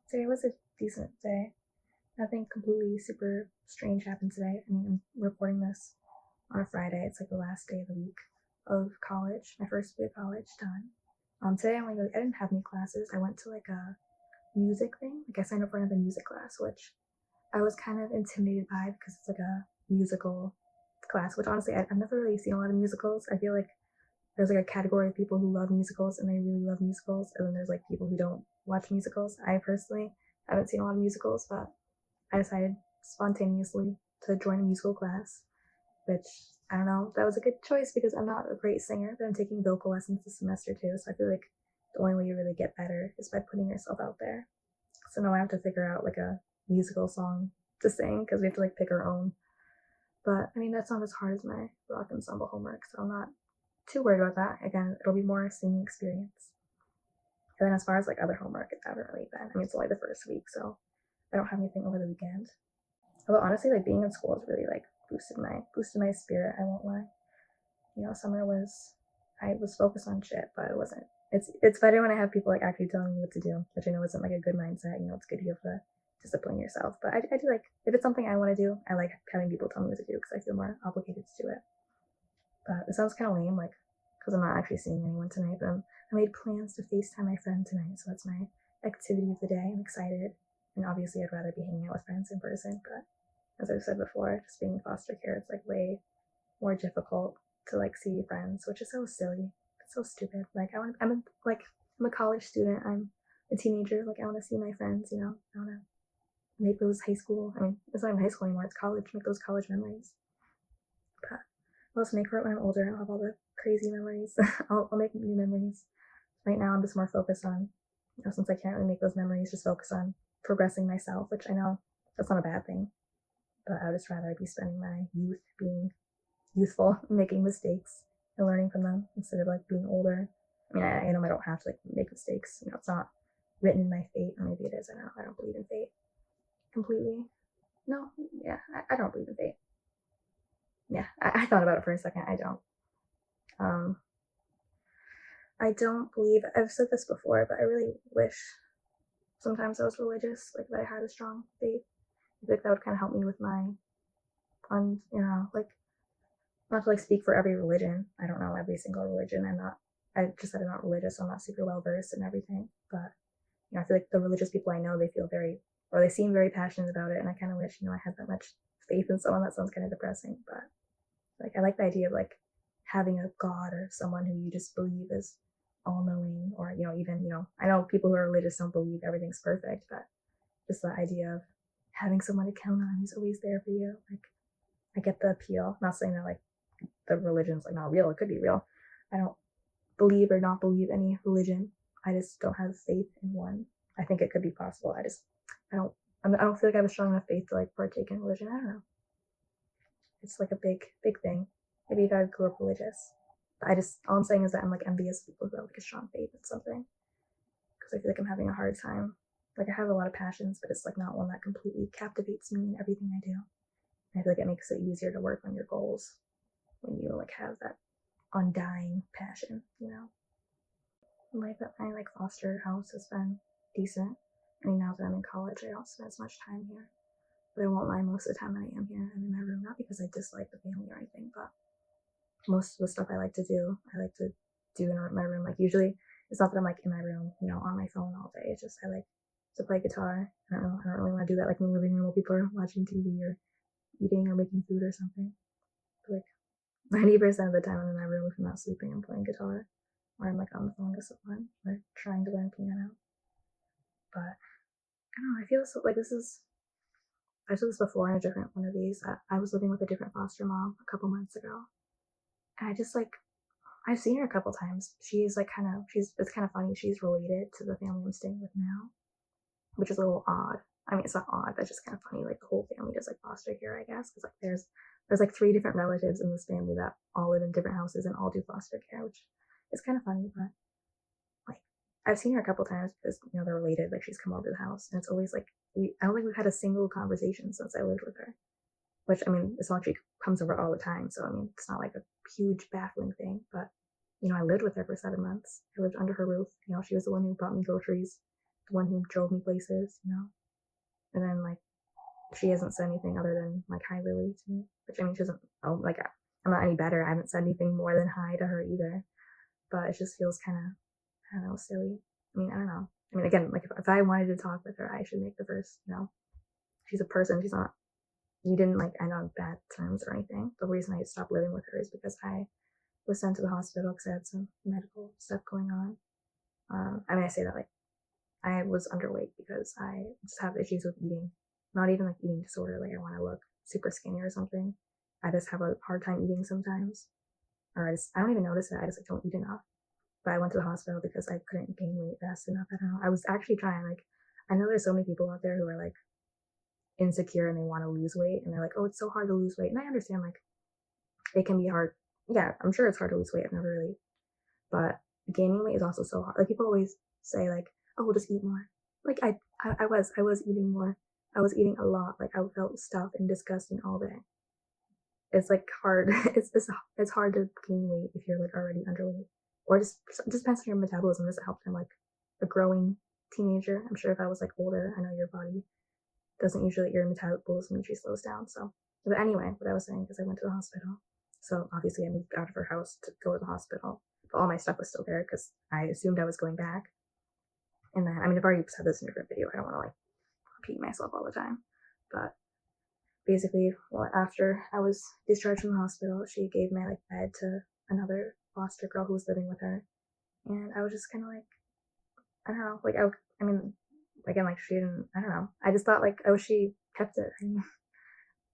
Today was a decent day. Nothing completely super strange happened today. I mean, I'm recording this on a Friday. It's like the last day of the week of college, my first week of college done. Today I didn't have any classes. I went to like a music thing. Like I signed up for another music class, which I was kind of intimidated by because it's like a musical class, which honestly I've never really seen a lot of musicals. I feel like there's like a category of people who love musicals and they really love musicals, and then there's like people who don't watch musicals. I personally haven't seen a lot of musicals, but I decided spontaneously to join a musical class, which I don't know, that was a good choice because I'm not a great singer, but I'm taking vocal lessons this semester too, so I feel like the only way you really get better is by putting yourself out there. So now I have to figure out like a musical song to sing because we have to like pick our own. But I mean, that's not as hard as my rock ensemble homework, so I'm not too worried about that. Again, it'll be more a singing experience. And then as far as like other homework, it hasn't really been. I mean, it's only the first week, so I don't have anything over the weekend. Although honestly, like being in school has really like boosted my spirit. I won't lie. Summer was I was focused on shit, but it wasn't. It's better when I have people like actually telling me what to do, which I know isn't like a good mindset. It's good you have to discipline yourself. But I do like if it's something I want to do, I like having people tell me what to do because I feel more obligated to do it. But it sounds kind of lame, like because I'm not actually seeing anyone tonight. But I made plans to FaceTime my friend tonight, so that's my activity of the day. I'm excited, and obviously I'd rather be hanging out with friends in person, but as I've said before, just being in foster care, it's like way more difficult to like see friends, which is so silly. It's so stupid. Like I'm a college student. I'm a teenager. Like I want to see my friends. I want to make those high school. I mean, it's not even high school anymore. It's college. Make those college memories. But I'll just make for it when I'm older. I'll have all the crazy memories. I'll make new memories. Right now, I'm just more focused on, since I can't really make those memories, just focus on progressing myself, which I know that's not a bad thing. But I would just rather be spending my youth being youthful, making mistakes and learning from them instead of like being older. I mean, I know I don't have to like make mistakes. It's not written in my fate, or maybe it is. I don't know. I don't believe in fate completely. No, yeah, I don't believe in fate. Yeah, I thought about it for a second. I don't. Um, I don't believe. I've said this before, but I really wish sometimes I was religious, like that I had a strong faith. I think that would kind of help me with my like not to like speak for every religion. I don't know every single religion. I just said I'm not religious, so I'm not super well versed in everything. But I feel like the religious people I know, they feel very, or they seem very passionate about it. And I kind of wish, I had that much faith in someone. That sounds kind of depressing, but like I like the idea of like having a God or someone who you just believe is all knowing, or even I know people who are religious don't believe everything's perfect, but just the idea of having someone to count on who's always there for you. Like I get the appeal. I'm not saying that like the religion's like not real. It could be real. I don't believe or not believe any religion. I just don't have faith in one. I think it could be possible. I don't I don't feel like I have a strong enough faith to like partake in religion. I don't know. It's like a big thing. Maybe if I grew up religious. All I'm saying is that I'm like envious of people who have like a strong faith in something, because I feel like I'm having a hard time. Like I have a lot of passions, but it's like not one that completely captivates me in everything I do. And I feel like it makes it easier to work on your goals when you like have that undying passion. Life at my like foster house has been decent. I mean, now that I'm in college, I don't spend as much time here. But I won't lie, most of the time that I am here, I'm in my room, not because I dislike the family or anything, but most of the stuff I like to do in my room. Like usually, it's not that I'm like in my room, on my phone all day. It's just I like to play guitar. I don't know. I don't really want to do that like in the living room while people are watching TV or eating or making food or something. But like 90% of the time I'm in my room if I'm not sleeping, I'm playing guitar, or I'm like on the phone with someone or trying to learn piano. But I don't know. I feel so like this is. I said this before in a different one of these. I was living with a different foster mom a couple months ago, and I just like I've seen her a couple times. She's like it's kind of funny. She's related to the family I'm staying with now, which is a little odd. I mean, it's not odd, but just kind of funny. Like the whole family does like foster care, I guess, because like there's like three different relatives in this family that all live in different houses and all do foster care, which is kind of funny. But like I've seen her a couple times because they're related. Like she's come over to the house, and it's always like I don't think we've had a single conversation since I lived with her. Which I mean, it's not like she comes over all the time, so I mean, it's not like a huge baffling thing. But I lived with her for 7 months. I lived under her roof. She was the one who brought me groceries. the one who drove me places, and then like she hasn't said anything other than like hi Lily to me, which I mean she doesn't, oh like I'm not any better. I haven't said anything more than hi to her either, but it just feels kind of, I don't know, silly. I mean, I don't know. I mean, again, like if I wanted to talk with her, I should make the first, she's a person. She's not, we didn't like end on bad terms or anything. The reason I stopped living with her is because I was sent to the hospital because I had some medical stuff going on. I mean, I say that like I was underweight because I just have issues with eating. Not even like eating disorder, like I want to look super skinny or something. I just have a hard time eating sometimes. Or I don't even notice it. I just like don't eat enough. But I went to the hospital because I couldn't gain weight fast enough. I don't know. I was actually trying, like, I know there's so many people out there who are like insecure and they want to lose weight and they're like, oh, it's so hard to lose weight. And I understand like it can be hard. Yeah, I'm sure it's hard to lose weight. I've never really, but gaining weight is also so hard. Like people always say like, oh, we'll just eat more. Like I was eating more. I was eating a lot. Like I felt stuffed and disgusting all day. It's like hard. It's hard to gain weight if you're like already underweight, or just depends on your metabolism. Does it help from like a growing teenager? I'm sure if I was like older, I know your body doesn't usually, your metabolism usually slows down. So, but anyway, what I was saying is I went to the hospital. So obviously I moved out of her house to go to the hospital, but all my stuff was still there because I assumed I was going back. And then, I mean, I've already said this in a different video. I don't want to like repeat myself all the time, but basically, well, after I was discharged from the hospital, she gave my like bed to another foster girl who was living with her, and I was just kind of like, I don't know, like I mean, again, like she didn't, I don't know, I just thought like, oh, she kept it. I mean,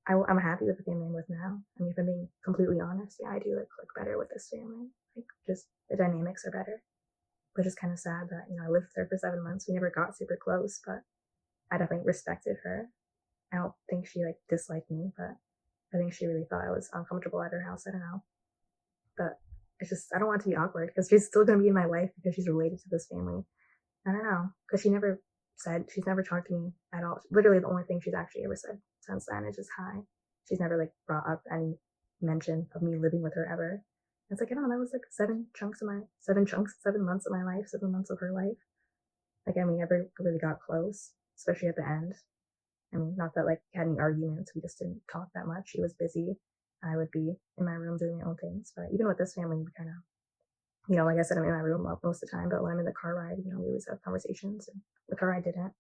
I'm happy with the family I'm with now. I mean, if I'm being completely honest, yeah, I do like click better with this family. Like, just the dynamics are better, which is kind of sad that I lived with her for 7 months. We never got super close, but I definitely respected her. I don't think she like disliked me, but I think she really thought I was uncomfortable at her house. I don't know. But it's just, I don't want it to be awkward because she's still going to be in my life because she's related to this family. I don't know. Because she's never talked to me at all. Literally, the only thing she's actually ever said since then is just hi. She's never like brought up any mention of me living with her ever. And it's like, I don't know, that was like 7 months of my life, 7 months of her life. Like, we never really got close, especially at the end. I mean, not that like we had any arguments, we just didn't talk that much. She was busy. I would be in my room doing my own things. But even with this family, we kind of, like I said, I'm in my room most of the time, but when I'm in the car ride, we always have conversations. And the car ride didn't.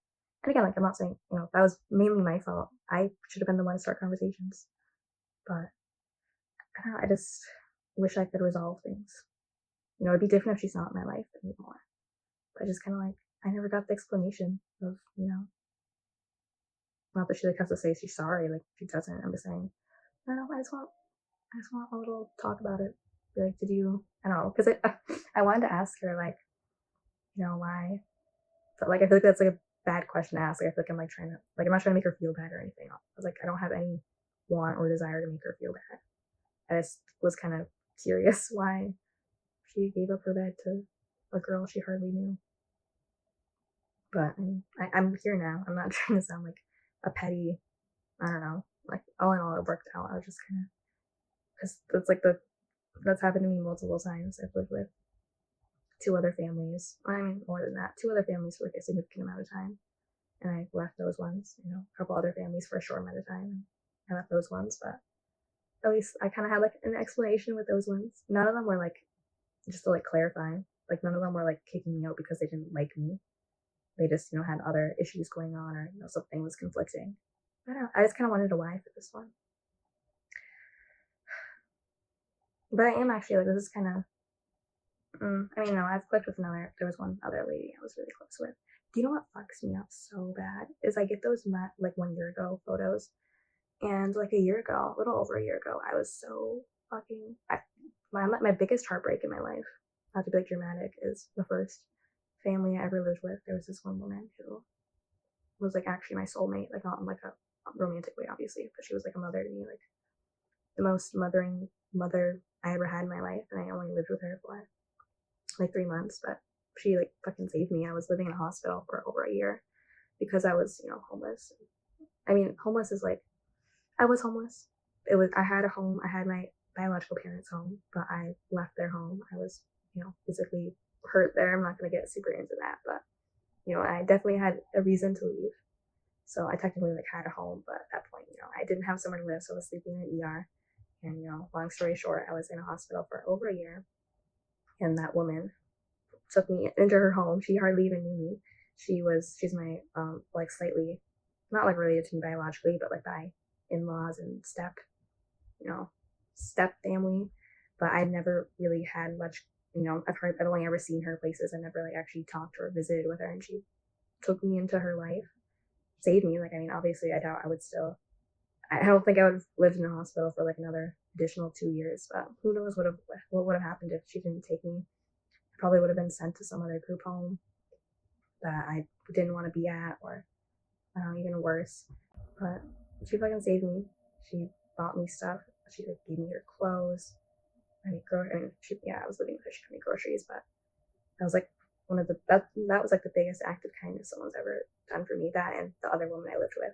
And again, like I'm not saying, that was mainly my fault. I should have been the one to start conversations. But I don't know, I just wish I could resolve things. It'd be different if she's not in my life anymore. But I just kind of like, I never got the explanation of, not that she like has to say she's sorry, like she doesn't. I'm just saying, I don't know, I just want a little talk about it. Be like, did you, I don't know, because I wanted to ask her like, why, but like I feel like that's like a bad question to ask. Like I feel like I'm like trying to, like I'm not trying to make her feel bad or anything. I was like, I don't have any want or desire to make her feel bad. I just was kind of curious why she gave up her bed to a girl she hardly knew. But I'm here now. I'm not trying to sound like a petty, I don't know, like all in all it worked out. I was just kind of, because that's happened to me multiple times. I've lived with two other families. I mean, more than that, two other families for like a significant amount of time, and I left those ones. A couple other families for a short amount of time. I left those ones, but at least I kind of had like an explanation with those ones. None of them were like, just to like clarify, like none of them were like kicking me out because they didn't like me. They just had other issues going on, or something was conflicting. I don't know. I just kind of wanted a wife for this one. But I am actually like, this is kind of, I mean, no, I've clicked with there was one other lady I was really close with. Do you know what fucks me up so bad? Is I get those like 1 year ago photos, and like a year ago, a little over a year ago, I was so fucking, my biggest heartbreak in my life, not to be like dramatic, is the first family I ever lived with. There was this one woman who was like actually my soulmate, like not in like a romantic way, obviously, but she was like a mother to me, like the most mothering mother I ever had in my life, and I only lived with her for like 3 months, but she like fucking saved me. I was living in a hospital for over a year because I was, homeless. I mean, homeless is like, I was homeless. I had a home. I had my biological parents' home, but I left their home. I was, physically hurt there. I'm not going to get super into that, but I definitely had a reason to leave. So I technically had a home, but at that point, I didn't have somewhere to live, so I was sleeping in an ER. And long story short, I was in a hospital for over a year, and that woman took me into her home. She hardly even knew me. She's my slightly not related to me biologically, but by in-laws and you know, step family. But I never really had much. I've only ever seen her places. I never actually talked or visited with her, and she took me into her life, saved me. Obviously, I doubt I would still. I don't think I would have lived in a hospital for another additional 2 years. But who knows what would have happened if she didn't take me? I probably would have been sent to some other group home that I didn't want to be at, or even worse. But she fucking saved me. She bought me stuff. She gave me her clothes. I was living with her. She got me groceries, but that was one of that was the biggest act of kindness someone's ever done for me. That and the other woman I lived with.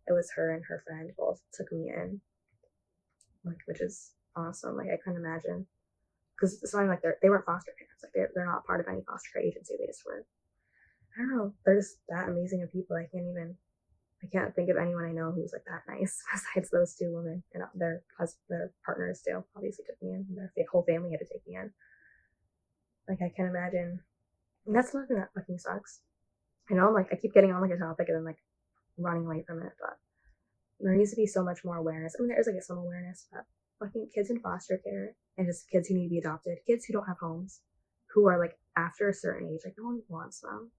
It was her and her friend both took me in, which is awesome. I couldn't imagine, because it's not they weren't foster parents. They're not part of any foster care agency. They just were. I don't know. They're just that amazing of people. I can't think of anyone I know who's that nice besides those two women, and their partners too. Obviously took me in. Their whole family had to take me in. I can't imagine. And that's something that fucking sucks. I keep getting on a topic and then running away from it, but there needs to be so much more awareness. There's some awareness, but fucking kids in foster care and just kids who need to be adopted, kids who don't have homes, who are after a certain age, no one wants them.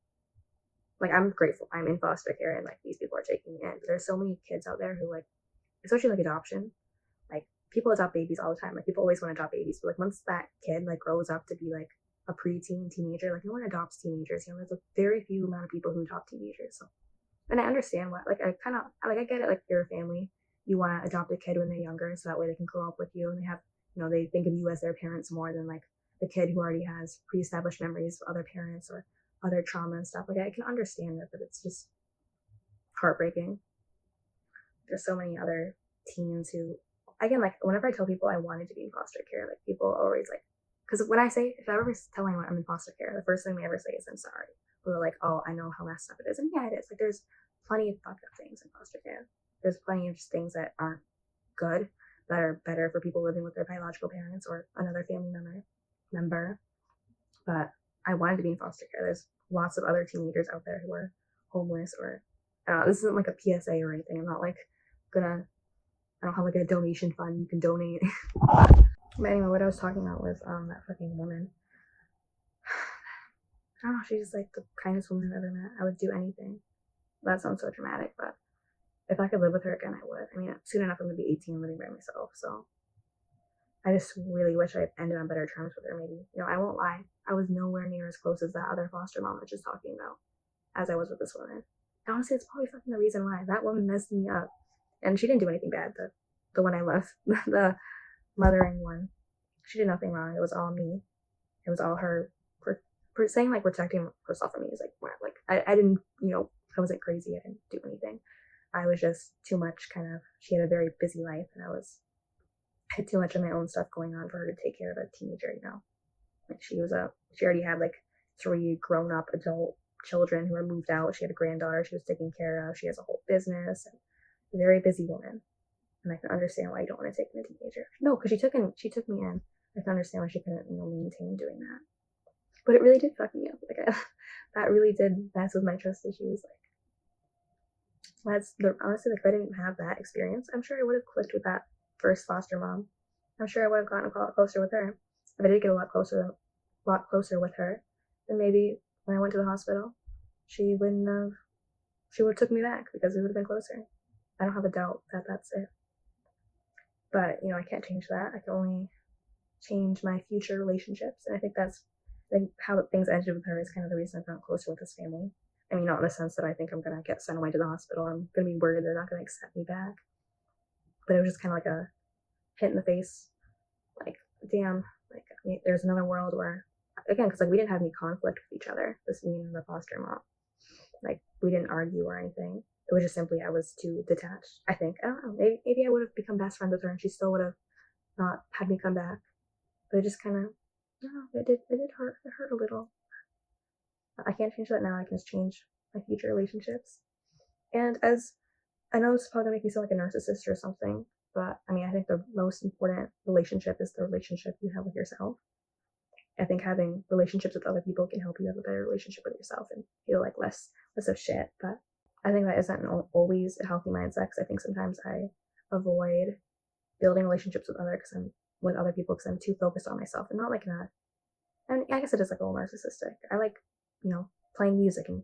I'm grateful I'm in foster care and these people are taking me in. But there's so many kids out there who especially adoption. People adopt babies all the time. People always want to adopt babies, but once that kid grows up to be a preteen teenager, no one adopts teenagers. There's a very few amount of people who adopt teenagers. So, and I understand what I get it. You're a family, you want to adopt a kid when they're younger, so that way they can grow up with you and they have they think of you as their parents more than the kid who already has pre-established memories of other parents or other trauma and stuff. I can understand it, but it's just heartbreaking. There's so many other teens who, again, whenever I tell people I wanted to be in foster care, people are always because when if I ever tell anyone I'm in foster care, the first thing they ever say is I'm sorry. Or they're oh, I know how messed up it is. And yeah, it is. There's plenty of fucked up things in foster care. There's plenty of just things that aren't good, that are better for people living with their biological parents or another family member. But I wanted to be in foster care. There's lots of other teenagers out there who are homeless, or this isn't a PSA or anything. I'm not I don't have a donation fund you can donate. But anyway, what I was talking about was that fucking woman. I don't know, she's just the kindest woman I've ever met. I would do anything. That sounds so dramatic, but if I could live with her again, I would. Soon enough I'm gonna be 18 living by myself, so I just really wish I ended on better terms with her. Maybe, I won't lie, I was nowhere near as close as that other foster mom I was just talking about as I was with this woman. And honestly, it's probably fucking the reason why that woman messed me up. And she didn't do anything bad. The one I left, the mothering one, she did nothing wrong. It was all me. It was all her saying protecting herself from me. Is wow. I didn't, I wasn't crazy. I didn't do anything. I was just too much she had a very busy life, and I had too much of my own stuff going on for her to take care of a teenager, she already had 3 grown up adult children who were moved out. She had a granddaughter she was taking care of. She has a whole business, and a very busy woman. And I can understand why you don't want to take in a teenager. No, because she took me in. I can understand why she couldn't, maintain doing that. But it really did fuck me up. That really did mess with my trust issues. Honestly, if I didn't have that experience, I'm sure I would have clicked with that first foster mom. I'm sure I would have gotten a lot closer with her. If I did get a lot closer with her, then maybe when I went to the hospital, she would have took me back because we would have been closer. I don't have a doubt that that's it. But, I can't change that. I can only change my future relationships. And I think that's how things ended with her is kind of the reason I got closer with this family. Not in the sense that I think I'm going to get sent away to the hospital. I'm going to be worried they're not going to accept me back. But it was just kind of a hit in the face. Damn, there's another world where, again, because we didn't have any conflict with each other, this me and the foster mom. We didn't argue or anything. It was just simply I was too detached, I think. I don't know. Maybe I would have become best friends with her and she still would have not had me come back. But it just kind of, I don't know, it did hurt. It hurt a little. I can't change that now. I can just change my future relationships. And as I know this is probably gonna make me sound like a narcissist or something, but I mean, I think the most important relationship is the relationship you have with yourself. I think having relationships with other people can help you have a better relationship with yourself and feel like less of shit. But I think that isn't always a healthy mindset because I think sometimes I avoid building relationships with other people because I'm too focused on myself and not like that. And I guess it is like a little narcissistic. I like, playing music and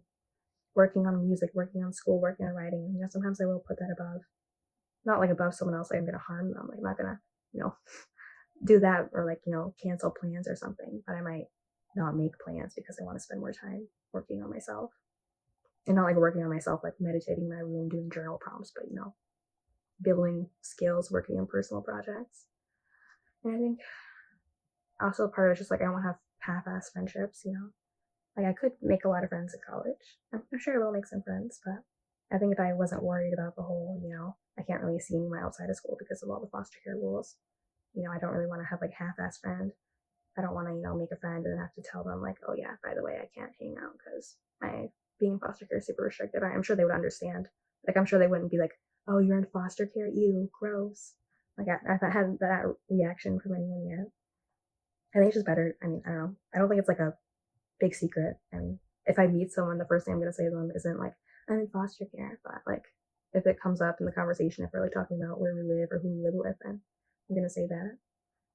working on music, working on school, working on writing. And, sometimes I will put that above, not like above someone else. Like I'm gonna harm them. Like I'm not gonna, you know, do that or like cancel plans or something. But I might not make plans because I want to spend more time working on myself and not like working on myself, like meditating in my room, doing journal prompts, but building skills, working on personal projects. And I think also part of it is just like I don't have half-ass friendships. Like I could make a lot of friends in college. I'm sure I will make some friends, but I think if I wasn't worried about the whole, I can't really see anyone outside of school because of all the foster care rules. I don't really want to have like half-ass friend. I don't want to, make a friend and then have to tell them like, oh yeah, by the way, I can't hang out because my being in foster care is super restricted. I'm sure they would understand. Like I'm sure they wouldn't be like, oh, you're in foster care, ew, gross. Like I've had that reaction from anyone yet. I think it's just better. I mean, I don't know. I don't think it's like a big secret. I mean, if I meet someone, the first thing I'm gonna say to them isn't like, I'm in foster care, but like if it comes up in the conversation, if we're like talking about where we live or who we live with, then I'm gonna say that.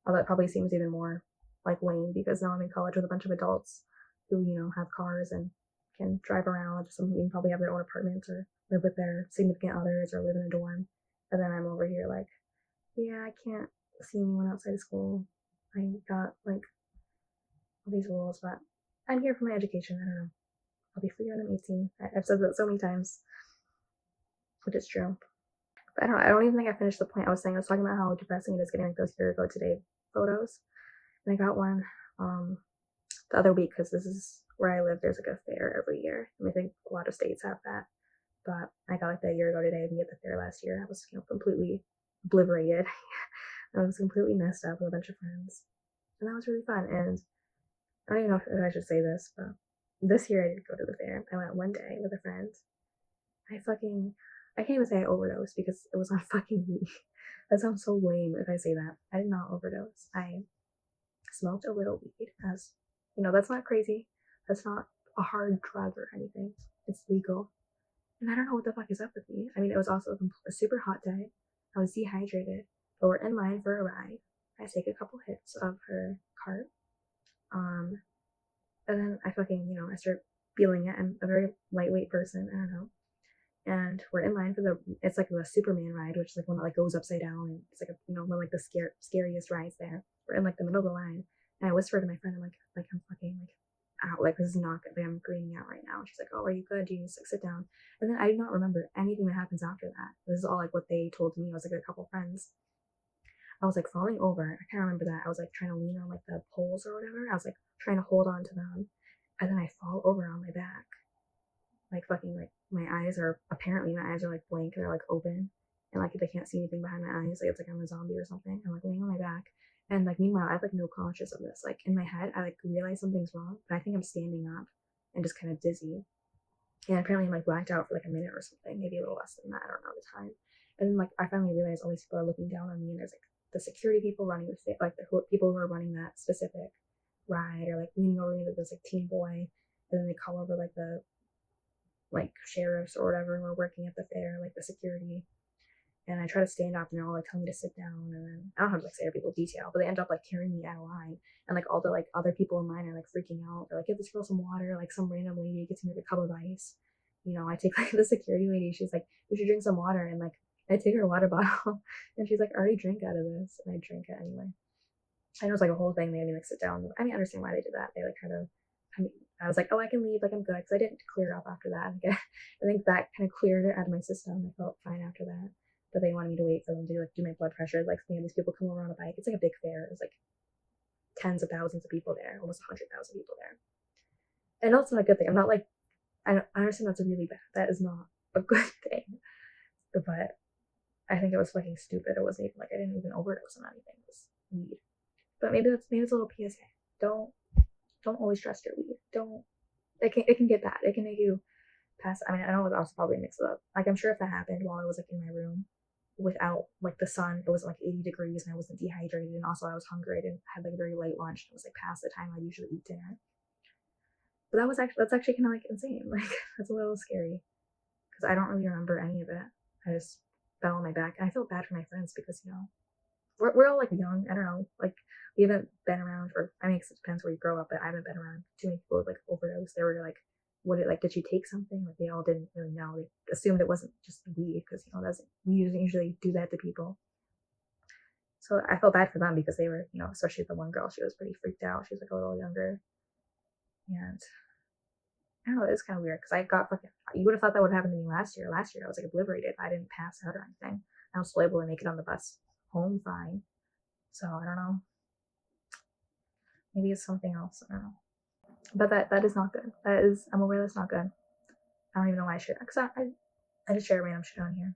Although it probably seems even more like lame because now I'm in college with a bunch of adults who, have cars and can drive around. Some even probably have their own apartments or live with their significant others or live in a dorm. And then I'm over here like, yeah, I can't see anyone outside of school. I got like all these rules, but I'm here for my education. I don't know. I'll be free when I'm 18. I've said that so many times, which is true. But I don't know. I don't even think I finished the point I was saying. I was talking about how depressing it is getting like those year ago today photos. And I got one the other week because this is where I live. There's like a fair every year. And I think a lot of states have that. But I got like that year ago today. I didn't get the fair last year. I was completely obliterated. I was completely messed up with a bunch of friends. And that was really fun. And I don't even know if I should say this, but this year I did go to the fair. I went one day with a friend. I can't even say I overdosed because it was on fucking weed. That sounds so lame if I say that. I did not overdose. I smoked a little weed, as that's not crazy. That's not a hard drug or anything. It's legal. And I don't know what the fuck is up with me. I mean, it was also a super hot day. I was dehydrated, but we're in line for a ride. I take a couple hits of her cart. And then I I start feeling it. I'm a very lightweight person. I don't know. And we're in line for it's like the Superman ride, which is like one that like goes upside down. And it's like, one of like the scariest rides there. We're in like the middle of the line. And I whispered to my friend, I'm like, I'm fucking like out. Like, this is not good. Like, I'm greening out right now. And she's like, oh, are you good? Do you need to like, sit down? And then I do not remember anything that happens after that. This is all like what they told me. I was like a couple friends. I was like falling over. I can't remember that. I was like trying to lean on like the poles or whatever. I was like trying to hold on to them. And then I fall over on my back. Like fucking like my eyes are like blank and they're like open. And like they can't see anything behind my eyes. Like it's like I'm a zombie or something. I'm like laying on my back. And like meanwhile I have like no conscious of this. Like in my head I like realize something's wrong, but I think I'm standing up and just kind of dizzy. And apparently I'm like blacked out for like a minute or something, maybe a little less than that, I don't know the time. And then like I finally realized all these people are looking down on me and there's like the security people running like the people who are running that specific ride or like leaning over me like this like teen boy. And then they call over like the like sheriffs or whatever who are working at the fair, like the security. And I try to stand up and they're all like telling me to sit down. And then I don't have to like say every people detail, but they end up like carrying me out of line. And like all the like other people in line are like freaking out. They're like, give this girl some water. Like some random lady gets me like a cup of ice. I take like the security lady. She's like, you should drink some water. And like I take her water bottle and she's like, I already drank out of this. And I drink it anyway. I know it's like a whole thing. They made me like sit down. I mean, I understand why they did that. They like kind of, I was like, oh, I can leave. Like I'm good because I didn't clear it up after that. I think that kind of cleared it out of my system. I felt fine after that. But they wanted me to wait for them to like do my blood pressure. Like they had these people come over on a bike. It's like a big fair. There's like tens of thousands of people there, almost 100,000 people there. And also not a good thing. I'm not like I understand that's really bad. That is not a good thing. But I think it was fucking stupid. It wasn't even like I didn't even overdose on anything. It was weed. But maybe it's a little PSA. Don't always trust your weed. Don't it can get bad. It can make you pass. I mean, I know it was also probably mixed up. Like I'm sure if that happened while I was like in my room without like the sun, it was like 80 degrees and I wasn't dehydrated, and also I was hungry. I didn't had like a very late lunch. It was like past the time I usually eat dinner. But that's actually kind of like insane. Like that's a little scary because I don't really remember any of it. I just fell on my back, and I feel bad for my friends because we're all like young. I don't know, like we haven't been around for. I mean, it depends where you grow up, but I haven't been around too many people with like overdose. They were like, what it like? Did you take something? Like they all didn't really know. They assumed it wasn't just weed because that's we usually do that to people. So I felt bad for them because they were, especially the one girl. She was pretty freaked out. She was like a little younger, and I don't know. It's kind of weird because I got fucking. You would have thought that would happen to me last year. Last year I was like obliterated. I didn't pass out or anything. I was still able to make it on the bus home fine. So I don't know. Maybe it's something else. I don't know. But that is not good. I'm aware that's not good. I don't even know why I should. Because I just share random shit on here.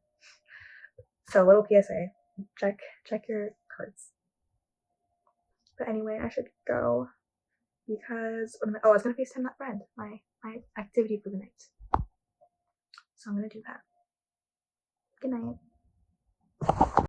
So a little PSA. Check your cards. But anyway, I should go because I was gonna FaceTime that friend. My activity for the night. So I'm gonna do that. Good night.